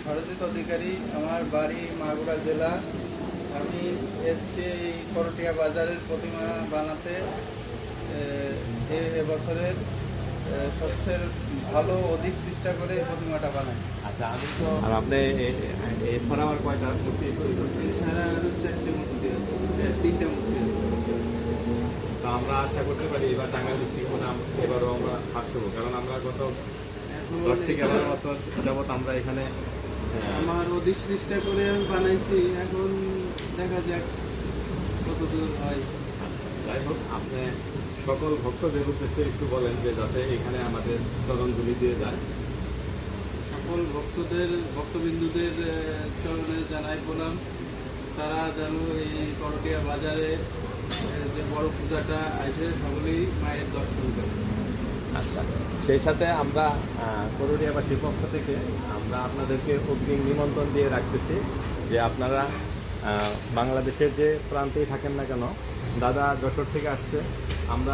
সরজিৎ অধিকারী, আমার বাড়ি মাগুরা জেলা। আমি এসেছি এই করটিয়া বাজারের প্রতিমা বানাতে। এবছরের সবচেয়ে ভালো অধিক চেষ্টা করে এই প্রতিমাটা বানাই। আচ্ছা, আমি তো আর আপনি এছাড়া আমার কয়টা মূর্তি তৈরি করছেন? এছাড়া আরও 4টে মূর্তি আছে, 3টে মূর্তি আছে। তো আমরা আশা করতে পারি এবার টাঙ্গাইল ডিস্ট্রিক্ট এবারও আমরা ফার্স্ট হবো, কারণ আমরা গত 10 থেকে 11 বছর যাবৎ আমরা এখানে আমার অধিক চেষ্টা করে আমি বানাইছি, এখন দেখা যাক কত দূর হয়। আচ্ছা, যাই হোক, আপনি সকল ভক্তদের উদ্দেশ্যে একটু বলেন যে যাতে এখানে আমাদের চরণধুলি দিয়ে যায়। সকল ভক্তবিন্দুদের চরণে জানাই প্রণাম। তারা যেন এই করটিয়া বাজারে যে বড় পূজাটা আছে সকলেই মায়ের দর্শন করে। আচ্ছা, সেই সাথে আমরা করুণিয়াবাসীর পক্ষ থেকে আমরা আপনাদেরকে অগ্রিম নিমন্ত্রণ দিয়ে রাখতেছি যে আপনারা বাংলাদেশের যে প্রান্তেই থাকেন না কেন, দাদা যশোর থেকে আসছে, আমরা